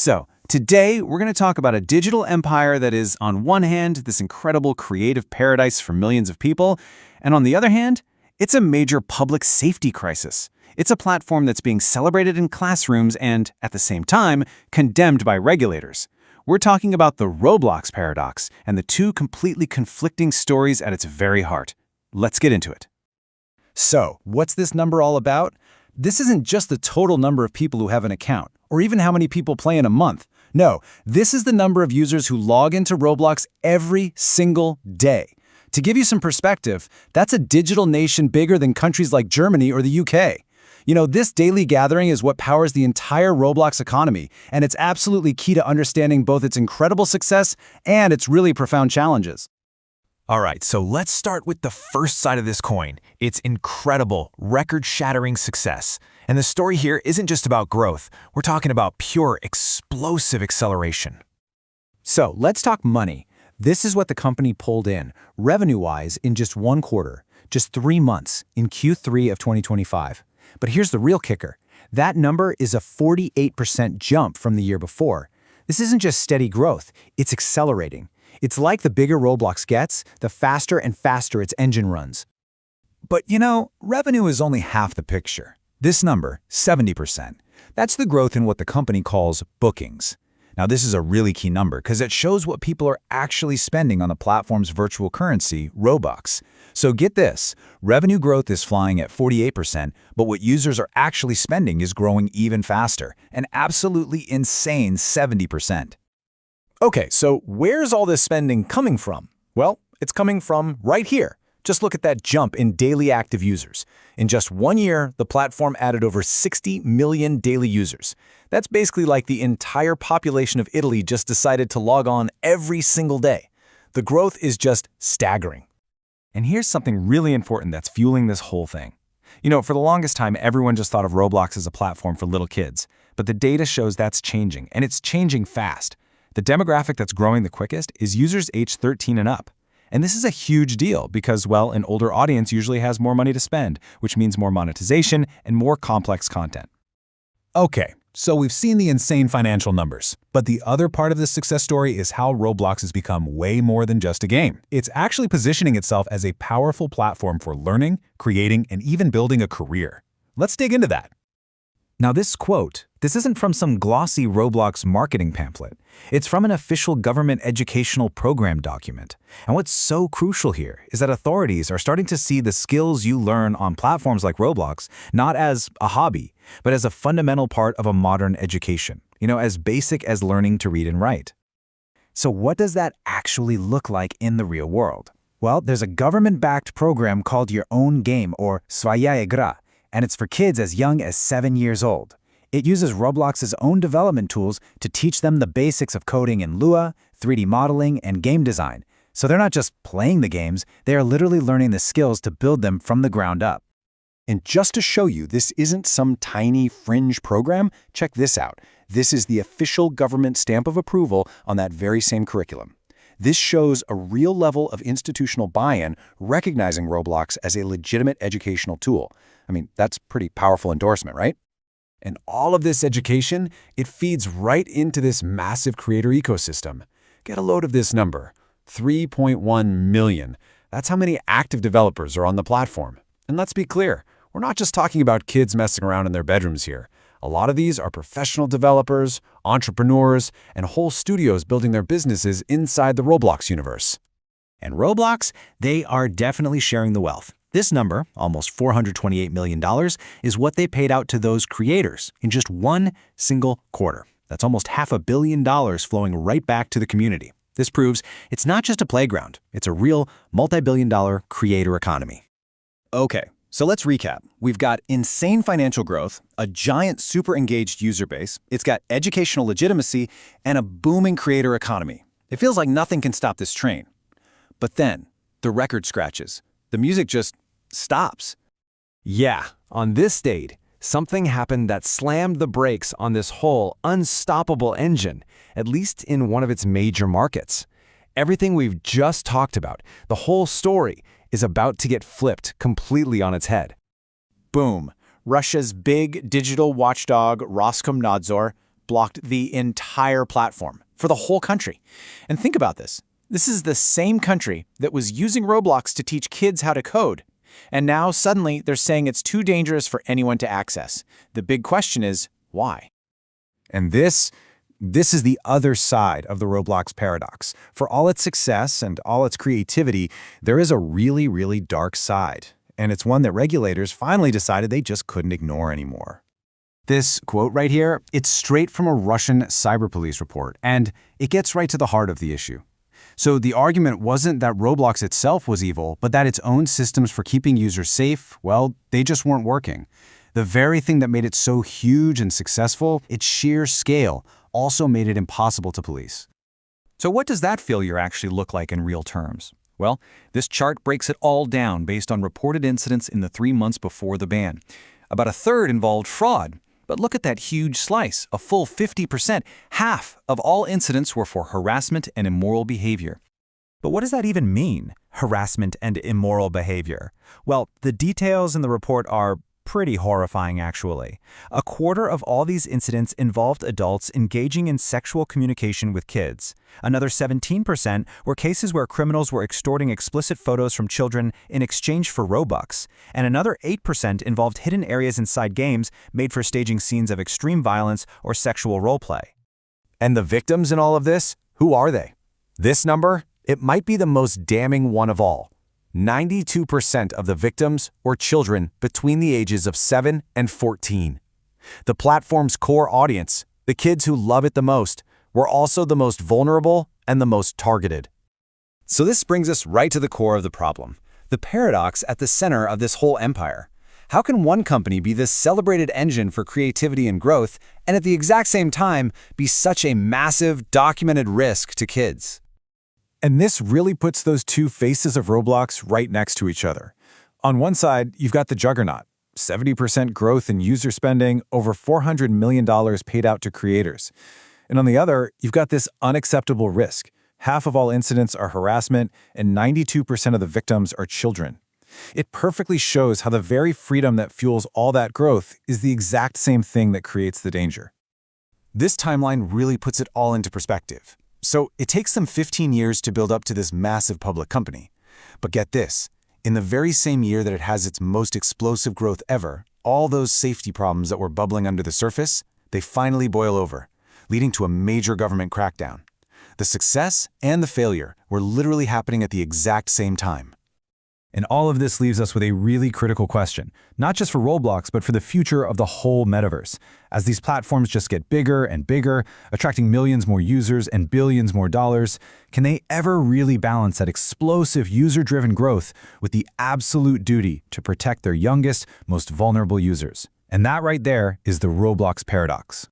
So, today we're going to talk about a digital empire that is, on one hand, this incredible creative paradise for millions of people, and on the other hand, it's a major public safety crisis. It's a platform that's being celebrated in classrooms and, at the same time, condemned by regulators. We're talking about the Roblox paradox and the two completely conflicting stories at its very heart. Let's get into it. So, what's this number all about? This isn't just the total number of people who have an account, or even how many people play in a month. No, this is the number of users who log into Roblox every single day. To give you some perspective, that's a digital nation bigger than countries like Germany or the UK. This daily gathering is what powers the entire Roblox economy, and it's absolutely key to understanding both its incredible success and its really profound challenges. All right, so let's start with the first side of this coin. It's incredible, record-shattering success. And the story here isn't just about growth. We're talking about pure, explosive acceleration. So, let's talk money. This is what the company pulled in, revenue-wise, in just one quarter, just 3 months, in Q3 of 2025. But here's the real kicker. That number is a 48% jump from the year before. This isn't just steady growth, it's accelerating. It's like the bigger Roblox gets, the faster and faster its engine runs. But revenue is only half the picture. This number, 70%, that's the growth in what the company calls bookings. Now, this is a really key number because it shows what people are actually spending on the platform's virtual currency, Robux. So get this, revenue growth is flying at 48%, but what users are actually spending is growing even faster, an absolutely insane 70%. Okay, so where's all this spending coming from? Well, it's coming from right here. Just look at that jump in daily active users. In just 1 year, the platform added over 60 million daily users. That's basically like the entire population of Italy just decided to log on every single day. The growth is just staggering. And here's something really important that's fueling this whole thing. For the longest time, everyone just thought of Roblox as a platform for little kids. But the data shows that's changing, and it's changing fast. The demographic that's growing the quickest is users aged 13 and up. And this is a huge deal because, well, an older audience usually has more money to spend, which means more monetization and more complex content. Okay, so we've seen the insane financial numbers, but the other part of this success story is how Roblox has become way more than just a game. It's actually positioning itself as a powerful platform for learning, creating, and even building a career. Let's dig into that. Now this quote, this isn't from some glossy Roblox marketing pamphlet. It's from an official government educational program document. And what's so crucial here is that authorities are starting to see the skills you learn on platforms like Roblox not as a hobby, but as a fundamental part of a modern education, as basic as learning to read and write. So what does that actually look like in the real world? Well, there's a government-backed program called Your Own Game, or Своя игра, and it's for kids as young as 7 years old. It uses Roblox's own development tools to teach them the basics of coding in Lua, 3D modeling, and game design. So they're not just playing the games, they are literally learning the skills to build them from the ground up. And just to show you this isn't some tiny fringe program, check this out. This is the official government stamp of approval on that very same curriculum. This shows a real level of institutional buy-in recognizing Roblox as a legitimate educational tool. I mean, that's pretty powerful endorsement, right? And all of this education, it feeds right into this massive creator ecosystem. Get a load of this number, 3.1 million. That's how many active developers are on the platform. And let's be clear, we're not just talking about kids messing around in their bedrooms here. A lot of these are professional developers, entrepreneurs, and whole studios building their businesses inside the Roblox universe. And Roblox, they are definitely sharing the wealth. This number, almost $428 million, is what they paid out to those creators in just one single quarter. That's almost $500 million flowing right back to the community. This proves it's not just a playground, it's a real multi-billion-dollar creator economy. Okay, so let's recap. We've got insane financial growth, a giant super engaged user base, it's got educational legitimacy, and a booming creator economy. It feels like nothing can stop this train. But then, the record scratches. The music just stops. Yeah, on this date, something happened that slammed the brakes on this whole unstoppable engine, at least in one of its major markets. Everything we've just talked about, the whole story, is about to get flipped completely on its head. Boom. Russia's big digital watchdog Roskomnadzor blocked the entire platform for the whole country. And think about this. This is the same country that was using Roblox to teach kids how to code. And now suddenly they're saying it's too dangerous for anyone to access. The big question is, why? And this is the other side of the Roblox paradox. For all its success and all its creativity, there is a really, really dark side. And it's one that regulators finally decided they just couldn't ignore anymore. This quote right here, it's straight from a Russian cyber police report, and it gets right to the heart of the issue. So the argument wasn't that Roblox itself was evil, but that its own systems for keeping users safe, well, they just weren't working. The very thing that made it so huge and successful, its sheer scale, also made it impossible to police. So what does that failure actually look like in real terms? Well, this chart breaks it all down based on reported incidents in the 3 months before the ban. About a third involved fraud. But look at that huge slice, a full 50%. Half of all incidents were for harassment and immoral behavior. But what does that even mean, harassment and immoral behavior? Well, the details in the report are pretty horrifying, actually. A quarter of all these incidents involved adults engaging in sexual communication with kids. Another 17% were cases where criminals were extorting explicit photos from children in exchange for Robux. And another 8% involved hidden areas inside games made for staging scenes of extreme violence or sexual roleplay. And the victims in all of this? Who are they? This number? It might be the most damning one of all. 92% of the victims were children between the ages of 7 and 14. The platform's core audience, the kids who love it the most, were also the most vulnerable and the most targeted. So this brings us right to the core of the problem, the paradox at the center of this whole empire. How can one company be this celebrated engine for creativity and growth, and at the exact same time be such a massive, documented risk to kids? And this really puts those two faces of Roblox right next to each other. On one side, you've got the juggernaut, 70% growth in user spending, over $400 million paid out to creators. And on the other, you've got this unacceptable risk. Half of all incidents are harassment, and 92% of the victims are children. It perfectly shows how the very freedom that fuels all that growth is the exact same thing that creates the danger. This timeline really puts it all into perspective. So it takes them 15 years to build up to this massive public company. But get this, in the very same year that it has its most explosive growth ever, all those safety problems that were bubbling under the surface, they finally boil over, leading to a major government crackdown. The success and the failure were literally happening at the exact same time. And all of this leaves us with a really critical question, not just for Roblox, but for the future of the whole metaverse. As these platforms just get bigger and bigger, attracting millions more users and billions more dollars, can they ever really balance that explosive user-driven growth with the absolute duty to protect their youngest, most vulnerable users? And that right there is the Roblox paradox.